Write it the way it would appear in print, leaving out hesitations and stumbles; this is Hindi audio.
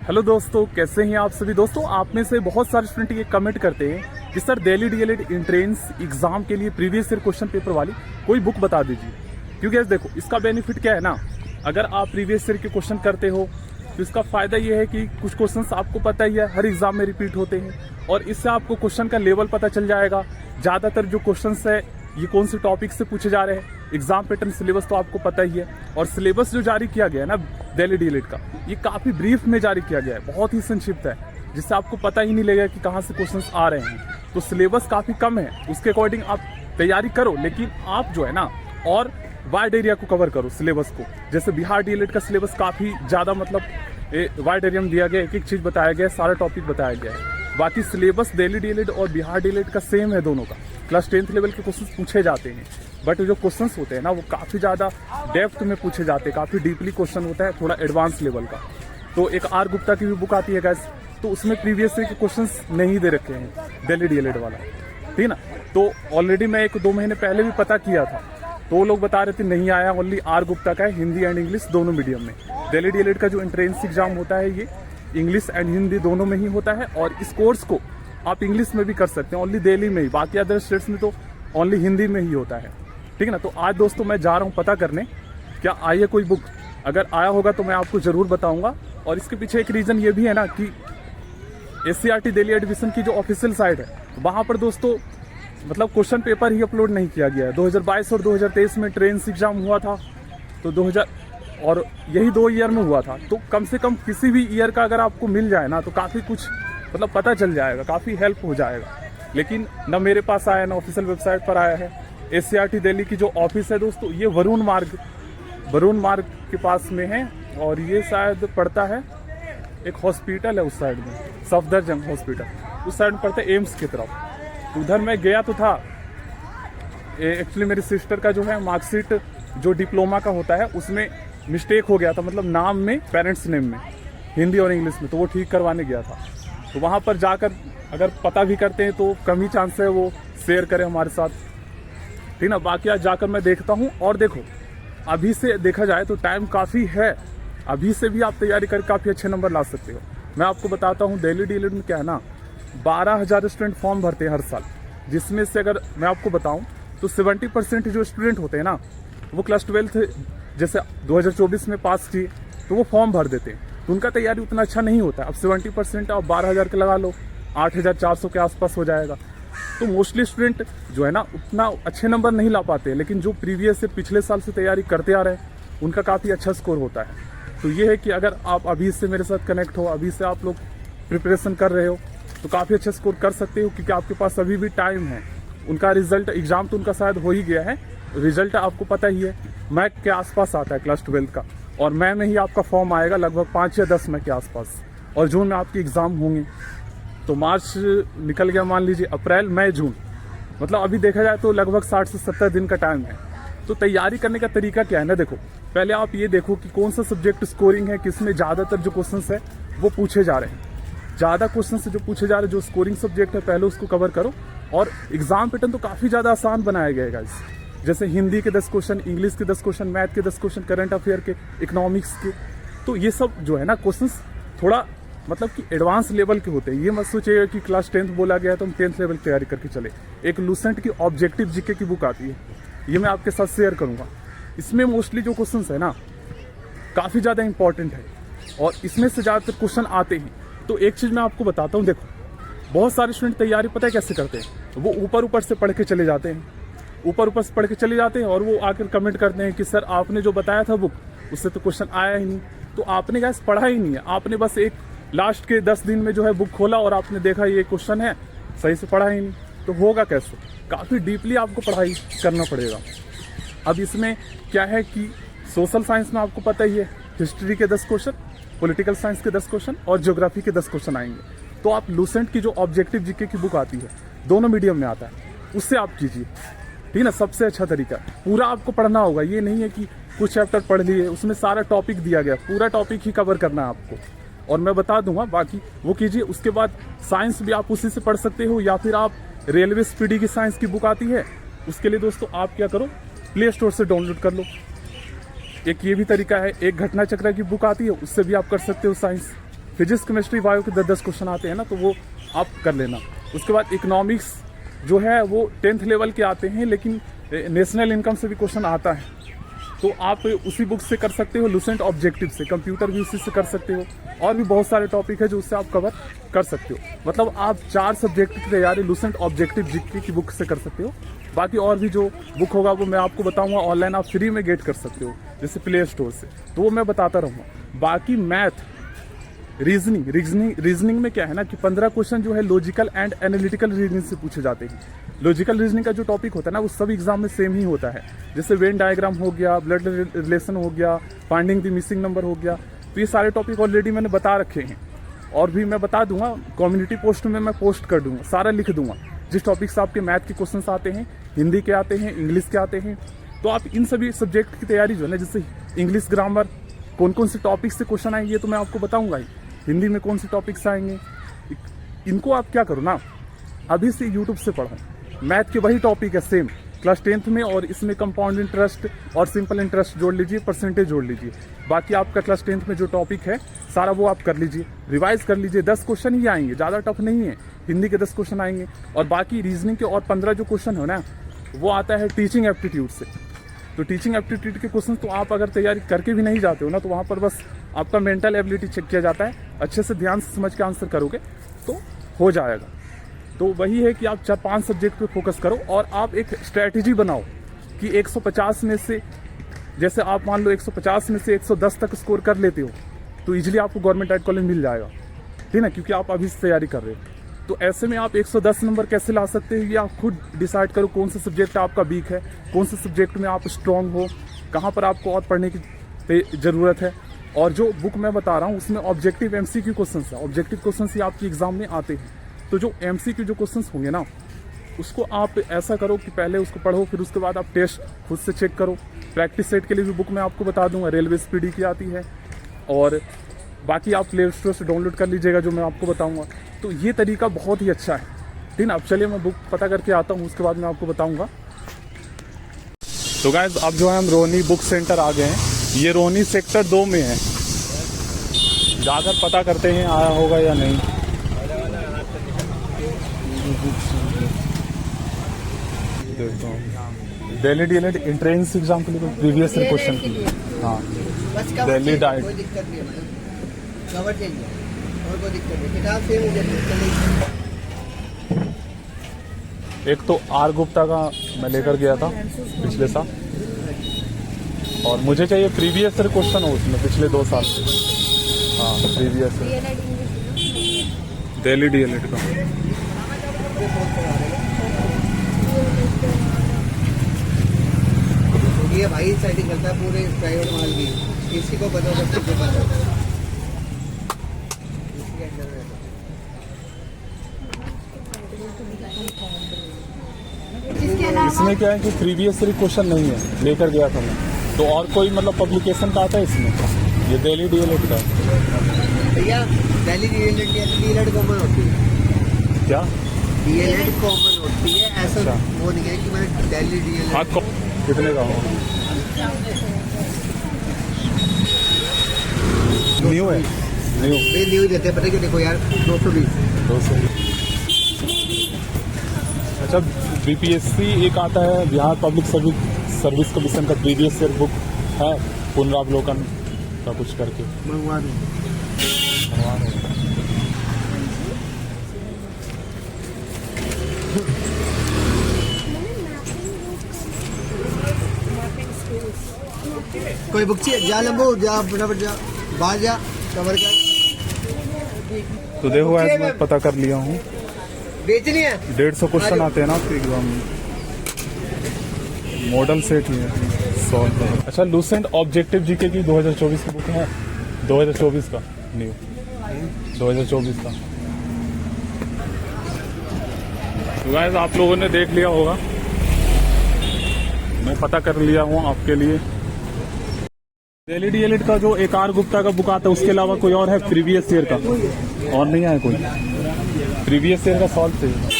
हेलो दोस्तों, कैसे हैं आप सभी। दोस्तों, आप में से बहुत सारे स्टूडेंट ये कमेंट करते हैं कि sir Delhi DElEd entrance exam के लिए प्रीवियस ईयर क्वेश्चन पेपर वाली कोई बुक बता दीजिए। क्योंकि ऐसे देखो, इसका बेनिफिट क्या है ना, अगर आप प्रीवियस ईयर के क्वेश्चन करते हो तो इसका फायदा ये है कि कुछ क्वेश्चंस आपको पता ही है हर एग्जाम में रिपीट होते हैं और इससे आपको क्वेश्चन का लेवल पता चल जाएगा। ज़्यादातर जो क्वेश्चंस है ये कौन से टॉपिक से पूछे जा रहे हैं, एग्जाम पैटर्न सिलेबस तो आपको पता ही है। और सिलेबस जो जारी किया गया है ना दिल्ली डीएलएड का, ये काफ़ी ब्रीफ में जारी किया गया है, बहुत ही संक्षिप्त है, जिससे आपको पता ही नहीं लगेगा कि कहाँ से क्वेश्चंस आ रहे हैं। तो सिलेबस काफ़ी कम है, उसके अकॉर्डिंग आप तैयारी करो, लेकिन आप जो है ना और वाइड एरिया को कवर करो सिलेबस को। जैसे बिहार डीएलएड का सिलेबस काफ़ी ज़्यादा मतलब वाइड एरिया में दिया गया, एक एक चीज़ बताया गया है, सारा टॉपिक बताया गया है। बाकी सिलेबस दिल्ली डीएलएड और बिहार डीएलएड का सेम है, दोनों का क्लास 10th लेवल के क्वेश्चंस पूछे जाते हैं। बट जो क्वेश्चंस होते हैं ना वो काफ़ी ज़्यादा डेप्थ में पूछे जाते हैं, काफ़ी डीपली क्वेश्चन होता है, थोड़ा एडवांस लेवल का। तो एक आर गुप्ता की भी बुक आती है गैस, तो उसमें प्रीवियस ईयर के क्वेश्चंस नहीं दे रखे हैं दिल्ली डीएलएड वाला, ठीक ना। तो ऑलरेडी मैं 1-2 महीने पहले भी पता किया था, तो लोग बता रहे थे नहीं आया, ओनली आर गुप्ता का है, हिंदी एंड इंग्लिश दोनों मीडियम में। दिल्ली डीएलएड का जो एंट्रेंस एग्जाम होता है ये इंग्लिश एंड हिंदी दोनों में ही होता है, और इस कोर्स को आप इंग्लिश में भी कर सकते हैं, ओनली दिल्ली में ही, बाकी अदर स्टेट्स में तो ओनली हिंदी में ही होता है, ठीक है ना। तो आज दोस्तों मैं जा रहा हूँ पता करने क्या आई है कोई बुक, अगर आया होगा तो मैं आपको ज़रूर बताऊंगा। और इसके पीछे एक रीज़न ये भी है ना कि SCERT दिल्ली एडमिशन की जो ऑफिशियल साइट है वहाँ पर दोस्तों मतलब क्वेश्चन पेपर ही अपलोड नहीं किया गया है। 2022 और 2023 में ट्रेंस एग्जाम हुआ था, तो 2000 और यही 2 ईयर में हुआ था, तो कम से कम किसी भी ईयर का अगर आपको मिल जाए ना तो काफ़ी कुछ मतलब पता चल जाएगा, काफ़ी हेल्प हो जाएगा। लेकिन न मेरे पास आया, ना ऑफिशियल वेबसाइट पर आया है। SCERT दिल्ली की जो ऑफिस है दोस्तों, ये वरुण मार्ग के पास में है, और ये शायद पड़ता है एक हॉस्पिटल है उस साइड में, सफदरजंग हॉस्पिटल, उस साइड में पड़ता है एम्स की तरफ। तो उधर मैं गया तो था, एक्चुअली मेरी सिस्टर का जो है मार्कशीट जो डिप्लोमा का होता है उसमें मिस्टेक हो गया था, मतलब नाम में, पेरेंट्स नेम में, हिंदी और इंग्लिश में, तो वो ठीक करवाने गया था। तो वहाँ पर जाकर अगर पता भी करते हैं तो कम ही चांस है वो शेयर करें हमारे साथ, ठीक ना। बाकी आज जाकर मैं देखता हूँ। और देखो, अभी से देखा जाए तो टाइम काफ़ी है, अभी से भी आप तैयारी कर काफ़ी अच्छे नंबर ला सकते हो। मैं आपको बताता हूँ दिल्ली डीएलएड में क्या है ना, 12,000 स्टूडेंट फॉर्म भरते हैं हर साल, जिसमें से अगर मैं आपको बताऊँ तो 70% जो स्टूडेंट होते हैं ना वो क्लास 12 जैसे 2024 में पास किए तो वो फॉर्म भर देते हैं, तो उनका तैयारी उतना अच्छा नहीं होता। अब 70% आप 12,000 के लगा लो, 8,400 के आसपास हो जाएगा। तो मोस्टली स्टूडेंट जो है ना उतना अच्छे नंबर नहीं ला पाते, लेकिन जो प्रीवियस से पिछले साल से तैयारी करते आ रहे हैं उनका काफ़ी अच्छा स्कोर होता है। तो ये है कि अगर आप अभी से मेरे साथ कनेक्ट हो, अभी से आप लोग प्रिपरेशन कर रहे हो तो काफ़ी अच्छा स्कोर कर सकते हो, क्योंकि आपके पास अभी भी टाइम है। उनका रिजल्ट, एग्जाम तो उनका शायद हो ही गया है, रिजल्ट आपको पता ही है, मैक के आसपास आता है क्लास 12 का, और मई में ही आपका फॉर्म आएगा लगभग 5 या 10 मई के आसपास, और जून में आपके एग्ज़ाम होंगे। तो मार्च निकल गया, मान लीजिए अप्रैल, मई, जून, मतलब अभी देखा जाए तो लगभग 60 से 70 दिन का टाइम है। तो तैयारी करने का तरीका क्या है ना, देखो पहले आप ये देखो कि कौन सा सब्जेक्ट स्कोरिंग है, किसमें ज़्यादातर जो क्वेश्चंस है वो पूछे जा रहे हैं। ज़्यादा क्वेश्चन जो पूछे जा रहे हैं, जो स्कोरिंग सब्जेक्ट है, पहले उसको कवर करो। और एग्जाम पैटर्न तो काफ़ी ज़्यादा आसान बनाया गया है गाइस, जैसे हिंदी के 10 क्वेश्चन, इंग्लिश के 10 क्वेश्चन, मैथ के 10 क्वेश्चन, करंट अफेयर के, इकोनॉमिक्स के। तो ये सब जो है ना क्वेश्चंस थोड़ा मतलब कि एडवांस लेवल के होते हैं। ये मत सोचिएगा कि क्लास 10th बोला गया तो हम 10th लेवल की तैयारी करके चले। एक लूसेंट की ऑब्जेक्टिव जीके की बुक आती है, ये मैं आपके साथ शेयर करूँगा। इसमें मोस्टली जो क्वेश्चन है ना काफ़ी ज़्यादा इंपॉर्टेंट है, और इसमें से ज़्यादातर क्वेश्चन आते हैं। तो एक चीज़ मैं आपको बताता हूँ, देखो बहुत सारे स्टूडेंट तैयारी पता है कैसे करते हैं, वो ऊपर से पढ़ के चले जाते हैं, ऊपर से पढ़ के चले जाते हैं, और वो आकर कमेंट करते हैं कि सर आपने जो बताया था बुक उससे तो क्वेश्चन आया ही नहीं। तो आपने गैस पढ़ा ही नहीं है, आपने बस एक लास्ट के 10 दिन में जो है बुक खोला और आपने देखा ये क्वेश्चन है, सही से पढ़ा ही नहीं, तो होगा कैसे। काफ़ी डीपली आपको पढ़ाई करना पड़ेगा। अब इसमें क्या है कि सोशल साइंस में आपको पता ही है, हिस्ट्री के 10 क्वेश्चन, पॉलिटिकल साइंस के 10 क्वेश्चन और ज्योग्राफी के 10 क्वेश्चन आएंगे। तो आप लूसेंट की जो ऑब्जेक्टिव जीके की बुक आती है, दोनों मीडियम में आता है, उससे आप कीजिए, ठीक है ना। सबसे अच्छा तरीका, पूरा आपको पढ़ना होगा, ये नहीं है कि कुछ चैप्टर पढ़ लिए, उसमें सारा टॉपिक दिया गया, पूरा टॉपिक ही कवर करना है आपको, और मैं बता दूंगा बाकी वो कीजिए। उसके बाद साइंस भी आप उसी से पढ़ सकते हो, या फिर आप रेलवे स्पीडी की साइंस की बुक आती है, उसके लिए दोस्तों आप क्या करो, प्ले स्टोर से डाउनलोड कर लो। एक ये भी तरीका है, एक घटना चक्र की बुक आती है, उससे भी आप कर सकते हो साइंस, फिजिक्स केमिस्ट्री बायो के 10-10 क्वेश्चन आते हैं ना, तो वो आप कर लेना। उसके बाद इकोनॉमिक्स जो है वो 10th लेवल के आते हैं, लेकिन नेशनल इनकम से भी क्वेश्चन आता है, तो आप उसी बुक से कर सकते हो। लुसेंट ऑब्जेक्टिव से, कंप्यूटर भी उसी से कर सकते हो, और भी बहुत सारे टॉपिक है जो उससे आप कवर कर सकते हो। मतलब आप 4 सब्जेक्ट की तैयारी लुसेंट ऑब्जेक्टिव जीके की बुक से कर सकते हो। बाकी और भी जो बुक होगा वो मैं आपको बताऊंगा, ऑनलाइन आप फ्री में गेट कर सकते हो, जैसे प्ले स्टोर से, तो वो मैं बताता रहूँगा। बाकी मैथ, रीजनिंग में क्या है ना कि 15 क्वेश्चन जो है लॉजिकल एंड एनालिटिकल रीजनिंग से पूछे जाते हैं। लॉजिकल रीजनिंग का जो टॉपिक होता है ना, वो सब एग्जाम में सेम ही होता है, जैसे वेन डायग्राम हो गया, ब्लड रिलेशन हो गया, फाइंडिंग द मिसिंग नंबर हो गया। तो ये सारे टॉपिक ऑलरेडी मैंने बता रखे हैं, और भी मैं बता दूंगा, कम्युनिटी पोस्ट में मैं पोस्ट कर दूंगा, सारा लिख दूंगा। जिस टॉपिक से आपके मैथ के क्वेश्चन आते हैं, हिंदी के आते हैं, इंग्लिश के आते हैं, तो आप इन सभी सब्जेक्ट की तैयारी जो है ना, जैसे इंग्लिश ग्रामर, कौन कौन से टॉपिक से क्वेश्चन आएंगे तो मैं आपको बताऊंगा ही। हिंदी में कौन से टॉपिक्स आएंगे, इनको आप क्या करो ना, अभी से यूट्यूब से पढ़ो। मैथ के वही टॉपिक है सेम क्लास 10th में, और इसमें कंपाउंड इंटरेस्ट और सिंपल इंटरेस्ट जोड़ लीजिए, परसेंटेज जोड़ लीजिए। बाकी आपका क्लास 10th में जो टॉपिक है सारा वो आप कर लीजिए, रिवाइज कर लीजिए। 10 क्वेश्चन ही आएंगे, ज़्यादा टफ नहीं है। हिंदी के 10 क्वेश्चन आएंगे, और बाकी रीजनिंग के और 15 जो क्वेश्चन हो ना, वो आता है टीचिंग एप्टीट्यूड से। तो टीचिंग एप्टीट्यूड के क्वेश्चन तो आप अगर तैयारी करके भी नहीं जाते हो ना, तो वहाँ पर बस आपका मेंटल एबिलिटी चेक किया जाता है। अच्छे से ध्यान से समझ के आंसर करोगे तो हो जाएगा। तो वही है कि आप 4-5 सब्जेक्ट पे फोकस करो, और आप एक स्ट्रैटेजी बनाओ कि 150 में से, जैसे आप मान लो 150 में से 110 तक स्कोर कर लेते हो, तो इजीली आपको गवर्नमेंट एड कॉलेज मिल जाएगा, ठीक ना, क्योंकि आप अभी से तैयारी कर रहे हो। तो ऐसे में आप 110 नंबर कैसे ला सकते हो, ये आप खुद डिसाइड करो। कौन सा सब्जेक्ट आपका वीक है, कौन से सब्जेक्ट में आप स्ट्रांग हो, कहाँ पर आपको और पढ़ने की ज़रूरत है। और जो बुक मैं बता रहा हूँ उसमें ऑब्जेक्टिव एमसीक्यू क्वेश्चंस है, ऑब्जेक्टिव क्वेश्चंस ही आपके एग्जाम में आते हैं। तो जो एमसीक्यू जो क्वेश्चंस होंगे ना, उसको आप ऐसा करो कि पहले उसको पढ़ो, फिर उसके बाद आप टेस्ट खुद से चेक करो। प्रैक्टिस सेट के लिए भी बुक मैं आपको बता दूंगा, रेलवे स्पीडी की आती है, और बाकी आप प्ले स्टोर से डाउनलोड कर लीजिएगा जो मैं आपको बताऊंगा। तो ये तरीका बहुत ही अच्छा है, ठीक ना। अब चलिए मैं बुक पता करके आता हूँ, उसके बाद मैं आपको बताऊंगा। तो गाइस अब जो है हम रोहनी बुक सेंटर आ गए हैं। ये रोहनी सेक्टर 2 में है, जाकर पता करते हैं आया होगा या नहीं। दिल्ली डीएलएड एंट्रेंस एग्जाम के लिए प्रीवियस ईयर क्वेश्चन के लिए, हाँ दिल्ली डाइट, कोई दिक्कत नहीं है, कवर चेंज है और कोई दिक्कत नहीं, किताब सेम हो जाती है। एक तो आर गुप्ता का मैं लेकर गया था पिछले साल, और मुझे चाहिए प्रीवियस ईयर क्वेश्चन हो उसमें पिछले 2 साल से। हाँ प्रीवियस दिल्ली डीएलएड का। ये भाई सेटिंग करता है पूरे प्राइवेट माल की, किसी को पता होगा किसी को पता होगा। इसमें क्या है कि प्रीवियस ईयर क्वेश्चन नहीं है, लेकर गया था मैं, तो और कोई मतलब पब्लिकेशन का आता है इसमें, ये दिल्ली डीएलएड का। भैया दिल्ली डीएलएड कॉमन होती है क्या? डीएलएड कॉमन होती है, ऐसा वो नहीं है कि मैंने दिल्ली डीएलएड। हाँ कितने का हो? न्यू है, न्यू देते हैं, पता क्यों? देखो यार 220। अच्छा बीपीएससी एक आता है, बिहार पब्लिक सर्विस कमीशन का प्रीवियस ईयर बुक है, पुनरावलोकन का कुछ करके मंगवा दूँ। कोई बुक चाहिए? जा लंबो, जा फटाफट, जा बाहर जा, कवर कर। तो देखो आज मैं पता कर लिया हूँ, बेचनी है। 150 क्वेश्चन आते हैं ना आपके एग्जाम में, मॉडल सेट ही है सॉल्व करो। अच्छा लुसेंट ऑब्जेक्टिव जीके की 2024 की बुक है, 2024 का न्यू, 2024 का। तो गाइस आप लोगों ने देख लिया होगा, मैं पता कर लिया हूँ आपके लिए। दिल्ली डीएलएड का जो एक आर गुप्ता का बुक आता है, उसके अलावा कोई और है प्रीवियस ईयर का? और नहीं है कोई प्रीवियस ईयर का सॉल्व चाहिए।